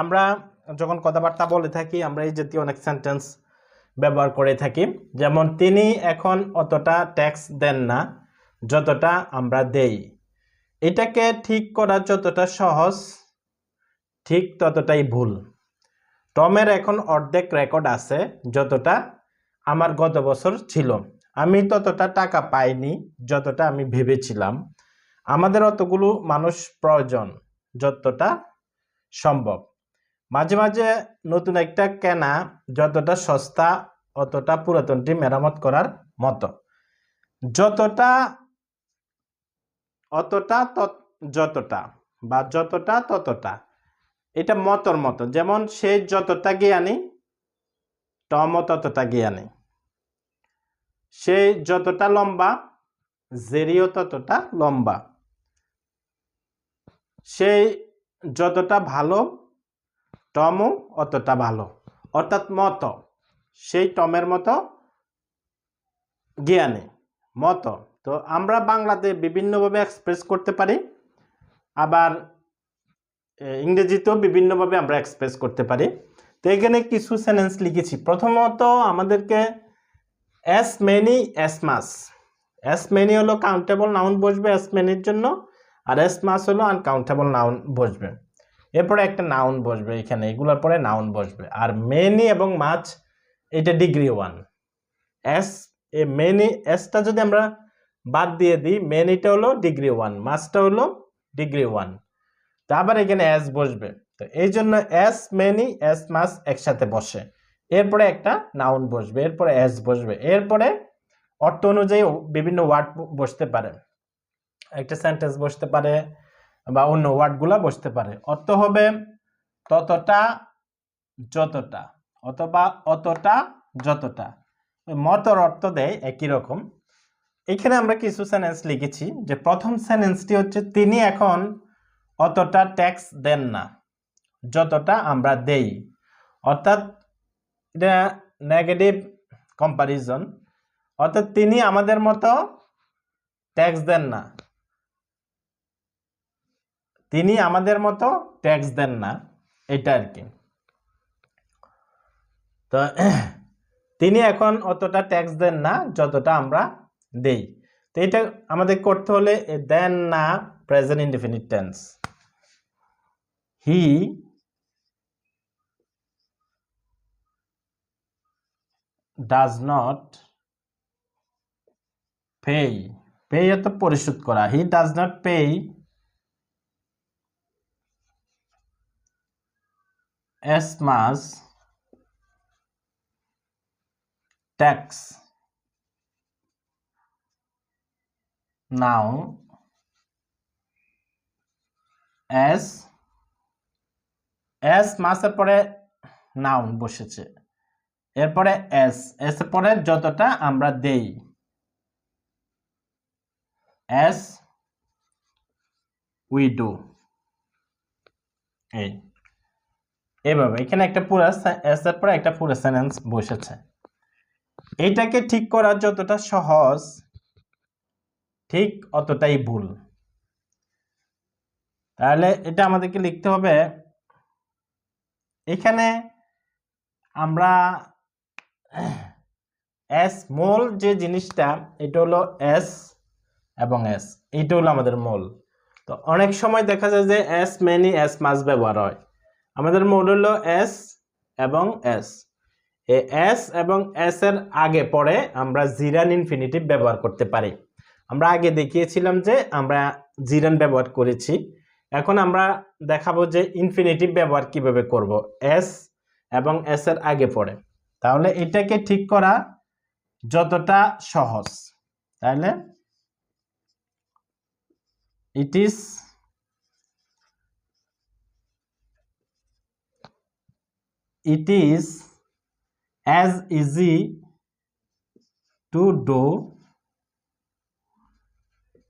আমরা যখন কথাবার্তা বলে থাকি আমরা এই জাতীয় অনেক সেন্টেন্স ব্যবহার করে থাকি। যেমন তিনি এখন অতটা ট্যাক্স দেন না যতটা আমরা দেই। এটাকে ঠিক করা যতটা সহজ ঠিক ততটাই ভুল। টমের এখন অর্ধেক রেকর্ড আছে যতটা আমার গত বছর ছিল। আমি ততটা টাকা পাইনি যতটা আমি ভেবেছিলাম। আমাদের অতগুলো মানুষ প্রয়োজন যতটা সম্ভব। মাঝে মাঝে নতুন একটা কেনা যতটা সস্তা অতটা পুরাতনটি মেরামত করার মতো। যতটা অতটা যতটা বা যতটা ততটা, এটা মতর মতো। যেমন সে যতটা জ্ঞানী টমও ততটা জ্ঞানী। সে যতটা লম্বা জেরিও ততটা লম্বা। সে যতটা ভালো টমও অতটা ভালো। অর্থাৎ মতো, সেই টমের মতো জ্ঞানী মতো। তো আমরা বাংলাতে বিভিন্নভাবে এক্সপ্রেস করতে পারি, আবার ইংরেজিতেও বিভিন্নভাবে আমরা এক্সপ্রেস করতে পারি। তো এখানে কিছু সেন্টেন্স লিখেছি। প্রথমত আমাদেরকে অ্যাস মেনি অ্যাস মাস। অ্যাস মেনি হলো কাউন্টেবল নাউন বসবে অ্যাস মেনির জন্য, আর অ্যাস মাস হলো আনকাউন্টেবল নাউন বসবে। এরপরে একটা নাউন বসবে এখানে, এগুলোর পরে নাউন বসবে। আর মেনি এবং মাছ এটা ডিগ্রি 1। অ্যাস মেনি এসটা যদি আমরা বাদ দিয়ে দিই, মেনিটা হলো ডিগ্রি 1, মাছটা হলো ডিগ্রি 1। তো আবার এখানে অ্যাস বসবে। তো এই জন্য অ্যাস মেনি অ্যাস মাছ একসাথে বসে। এরপরে একটা নাউন বসবে, এরপরে অ্যাস বসবে, এরপরে অর্থ অনুযায়ী বিভিন্ন ওয়ার্ড বসতে পারে। একটা সেন্টেন্স বসতে পারে বা অন্য ওয়ার্ডগুলা বসতে পারে। অর্থ হবে ততটা যতটা অথবা অতটা যতটা। মতর অর্থ দেয় একই রকম। এখানে আমরা কিছু সেন্টেন্স লিখেছি। যে প্রথম সেন্টেন্সটি হচ্ছে তিনি এখন অতটা ট্যাক্স দেন না যতটা আমরা দেই। অর্থাৎ এটা নেগেটিভ কম্পারিজন। অর্থাৎ তিনি আমাদের মতো ট্যাক্স দেন না, তিনি আমাদের মতো ট্যাক্স দেন না, এটা আর কি। তো তিনি এখন অতটা ট্যাক্স দেন না যতটা আমরা দেই। তো এটা আমাদের করতে হলে দেন না present indefinite tense. He does not pay. Pay অর্থ পরিশোধ করা। হি does not pay as much tax now as much এর পরে নাউন বসেছে, এরপরে as এর পরে যতটা আমরা দেই, as we do। এইভাবে এখানে একটা পুরো as এর পরে একটা পুরো সেন্টেন্স বসেছে। এটাকে ঠিক করা যতটা সহজ ঠিক অতটাই ভুল। তাহলে এটা আমাদেরকে লিখতে হবে। এখানে আমরা এস মূল যে জিনিসটা, এটা হলো এস এবং এস, এটা হলো আমাদের মূল। তো অনেক সময় দেখা যায় যে এস মেনি এস মাস ব্যবহার হয়। আমাদের মূল হলো এস এবং এস। এই এস এবং এস এর আগে পরে আমরা জিরান ইনফিনিটিভ ব্যবহার করতে পারি। আমরা আগে দেখিয়েছিলাম যে আমরা জিরান ব্যবহার করেছি। এখন আমরা দেখাবো যে ইনফিনিটিভ ব্যবহার কিভাবে করব এস এবং এস এর আগে পরে। তাহলে এটাকে ঠিক করা যতটা সহজ, তাহলে it is as easy to do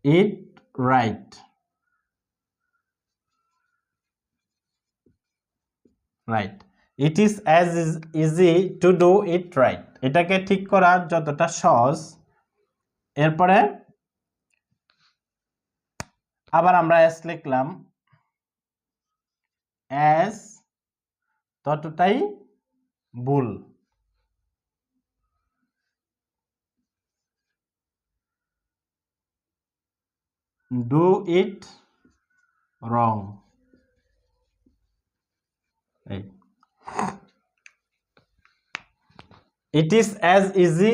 it right. It is as easy to do it right. এটাকে ঠিক করা যতটা সহজ। এরপরে আবার আমরা as লিখলাম, as ততটাই ভুল। Do it wrong. It is as easy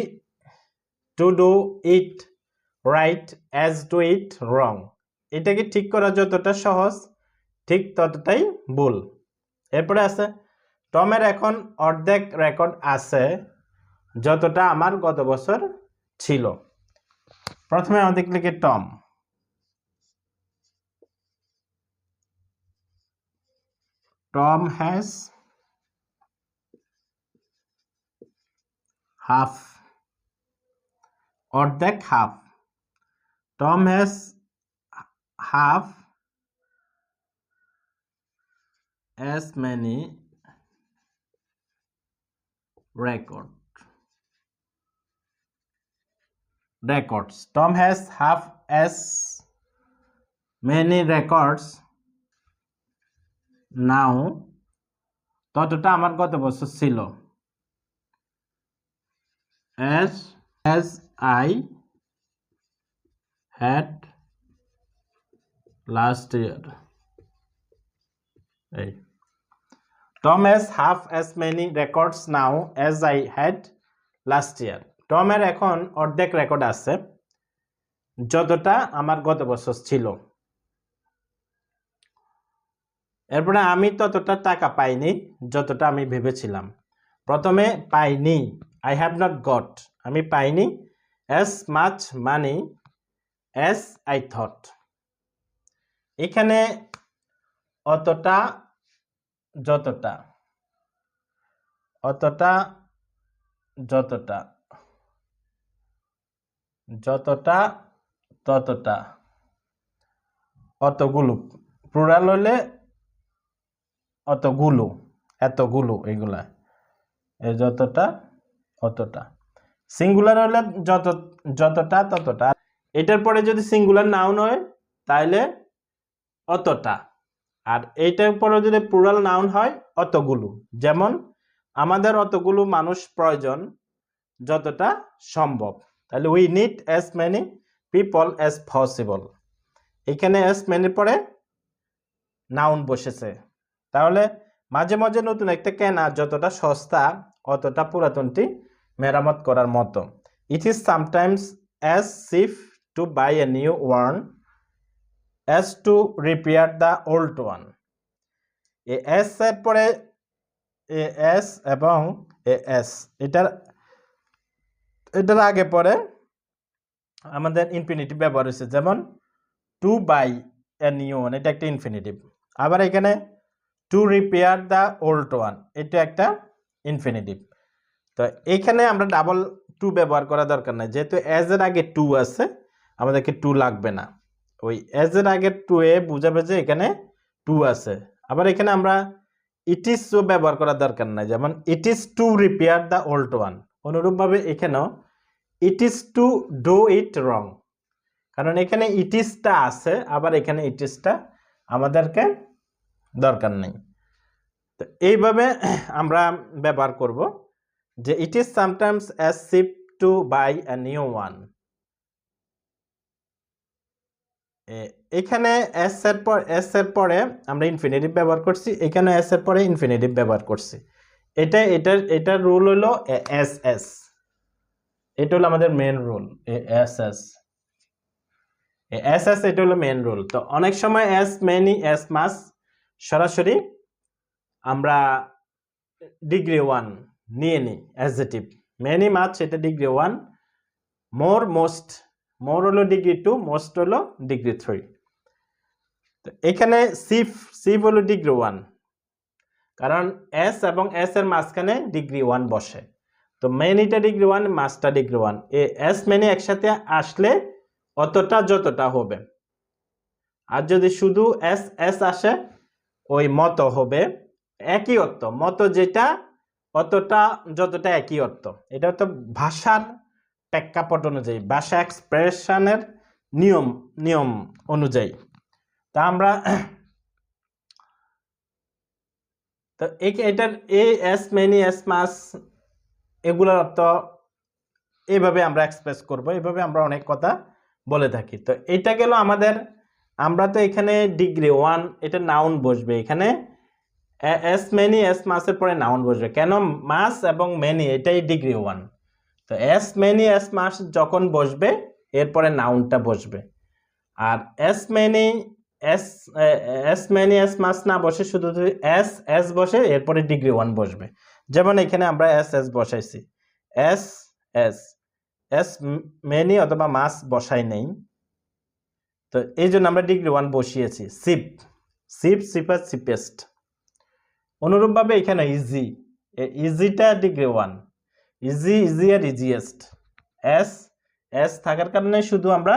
to do it right as to it wrong. এটাকে ঠিক করা যতটা সহজ ঠিক ততটাই ভুল। এরপরে আছে টমের এখন অর্ধেক রেকর্ড আছে যতটা আমার গত বছর ছিল। প্রথমে আমাদের লিখে টম। টম হ্যাজ হাফ, অর্ধেক half. Tom has half as many records. Tom has half as many records now ততটা আমার গত বছর ছিল as I had last year. Tom has half as many records now as I had last year. টমের এখন অর্ধেক record আছে যতটা আমার গত বছর ছিল। এরপরে আমি ততটা টাকা পাইনি যতটা আমি ভেবেছিলাম। প্রথমে পাইনি, I have not got, আমি পাইনি as much money as I thought। এখানে অতটা যতটা, অতটা যতটা, যতটা ততটা, অতগুলো প্লুরাল হলে অতগুলো, এতগুলো, এগুলা যতটা অতটা। সিঙ্গুলার হলে যতটা ততটা। এটার পরে যদি সিঙ্গুলার নাউন হয় তাহলে অতটা, আর এইটার পরে যদি প্লুরাল নাউন হয় অতগুলো। যেমন আমাদের অতগুলো মানুষ প্রয়োজন যতটা সম্ভব, তাহলে we need as many people as possible. এখানে অ্যাজ মেনির পরে নাউন বসেছে। তাহলে মাঝে মাঝে নতুন একটা কেনা যতটা সস্তা অতটা পুরাতনটি মেরামত করার মতো। It is sometimes as cheap to buy a new one as to repair the old one. এ এস এর পরে এ এস এবং এ এস এটার আগে পরে আমাদের ইনফিনিটিভ ব্যবহার হয়েছে, যেমন to buy a new one, এটা একটা ইনফিনিটিভ। আবার এখানে to repair the old one, এটা একটা ইনফিনিটিভ। তো এখানে আমরা ডাবল টু ব্যবহার করা দরকার নাই, যেহেতু এজ এর আগে টু আছে আমাদেরকে টু লাগবে না। ওই এজ এর আগে টু এ বুঝাবে যে এখানে টু আছে। আবার এখানে আমরা ইট ইজ ব্যবহার করার দরকার নাই, যেমন it is to repair the old one. অনুরূপভাবে এখানেও it is to do it wrong, কারণ এখানে ইট ইজটা আছে, আবার এখানে ইট ইজটা আমাদেরকে দরকার নেই। তো এইভাবে আমরা ব্যবহার করব যে it is sometimes as cheap to buy a new one. এখানে এস এর পরে আমরা ইনফিনিটিভ ব্যবহার করছি, এখানে এস এর পরে ইনফিনিটিভ ব্যবহার করছি। এটার রুল হলো এস এস, এটা হলো আমাদের main rule. As as as as এটা হলো মেন রুল। তো অনেক সময় এস মেনি এস মাস সরাসরি আমরা ডিগ্রি ওয়ান নিয়ে নিই অ্যাডজেক্টিভ। মেনি মাছ এটা ডিগ্রি ওয়ান, মোর মোস্ট, মোর হলো ডিগ্রি টু, মোস্ট হলো ডিগ্রি থ্রি। তো এখানে সিফ হলো ডিগ্রি ওয়ান, কারণ এস এবং এস এর মাঝখানে ডিগ্রি ওয়ান বসে। তো মেনিটা ডিগ্রি ওয়ান, মাছটা ডিগ্রি ওয়ান। এস মেনি একসাথে আসলে অতটা যতটা হবে, আর যদি শুধু এস এস আসে ওই মতো হবে, একই অর্থ। মতো যেটা অতটা যতটা একই অর্থ। এটা তো ভাষার প্রেক্ষাপট অনুযায়ী, ভাষা এক্সপ্রেশনের নিয়ম অনুযায়ী। তা আমরা তো এটার এস মেনি এস মাস এগুলোর অর্থ এইভাবে আমরা এক্সপ্রেস করব, এইভাবে আমরা অনেক কথা বলে থাকি। তো এটা গেল আমাদের, আমরা তো এখানে ডিগ্রি 1 এটা নাউন বসবে, এখানে এস মেনি এস মাসের পরে নাউন বসবে, কেন মাস এবং মেনি এটাই ডিগ্রি 1। তো এস মেনি এস মাস যখন বসবে এরপরে নাউনটা বসবে, আর এস মেনি এস মাস না বসে শুধু এস এস বসে এরপরে ডিগ্রি 1 বসবে। যেমন এখানে আমরা এস এস বসাইছি, এস এস এস মেনি অথবা মাস বসাই নেই, তো এই জন্য আমরা ডিগ্রি 1 বসিয়েছি। Cheap cheap cheaper cheapest. অনুরূপভাবে এখানে ইজি, ইজিটা degree 1, easy easier easiest, as as থাকার কারণে শুধু আমরা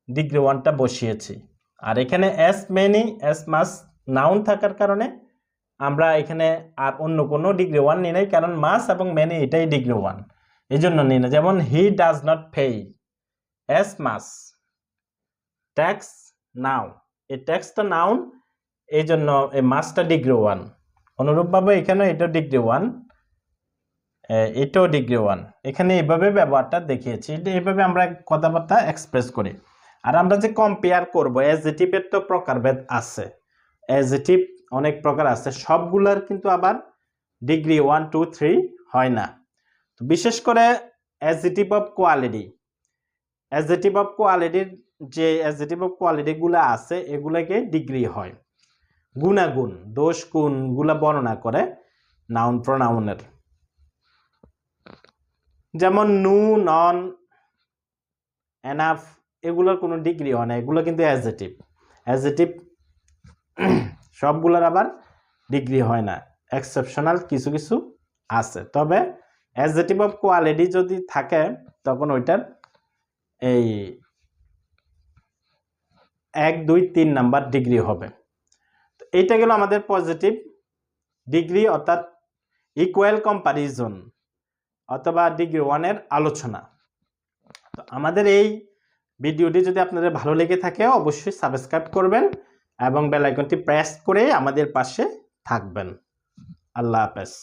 ডিগ্রি 1টা বসিয়েছি। আর এখানে as many as mass noun থাকার কারণে আমরা এখানে আর অন্য কোনো ডিগ্রি 1 নিই নাই, কারণ মাস এবং মেনি এটাই ডিগ্রি 1, এই জন্য নিই না। যেমন he does not pay, as much, tax now, এই ট্যাক্সটা নাউন, এই জন্য এই মাসটা ডিগ্রি 1। অনুরূপভাবে এখানে এটাও ডিগ্রি 1, এটাও ডিগ্রি 1। এখানে এইভাবে ব্যবহারটা দেখিয়েছি, এইভাবে আমরা কথাবার্তা এক্সপ্রেস করি। আর আমরা যে কম্পেয়ার করব, অ্যাডজেক্টিভের তো প্রকারভেদ আছে, অ্যাডজেক্টিভ অনেক প্রকার আছে, সবগুলার কিন্তু আবার ডিগ্রি 1 2 3 হয় না। তো বিশেষ করে adjective of quality, adjective of কোয়ালিটির যে অ্যাডজেক্টিভ অফ কোয়ালিটিগুলো আছে এগুলোকে ডিগ্রি হয়। গুণাগুণ দোষ গুণগুলা বর্ণনা করে নাউন প্রোনাউনের, যেমন নু, নন, এনাফ, এগুলোর কোনো ডিগ্রি হয় না, এগুলো কিন্তু অ্যাডজেক্টিভ। অ্যাডজেক্টিভ সবগুলোর আবার ডিগ্রি হয় না, এক্সেপশনাল কিছু কিছু আছে। তবে অ্যাডজেক্টিভ অফ কোয়ালিটি যদি থাকে তখন ওইটার এই 1 2 3 নাম্বার ডিগ্রি হবে। তো এইটা গেল আমাদের পজিটিভ ডিগ্রি, অর্থাৎ ইকুয়াল কম্পারিজন অথবা ডিগ্রি 1 এর আলোচনা। তো আমাদের এই ভিডিওটি যদি আপনাদের ভালো লেগে থাকে অবশ্যই সাবস্ক্রাইব করবেন এবং বেল আইকনটি প্রেস করে আমাদের পাশে থাকবেন। আল্লাহ হাফেজ।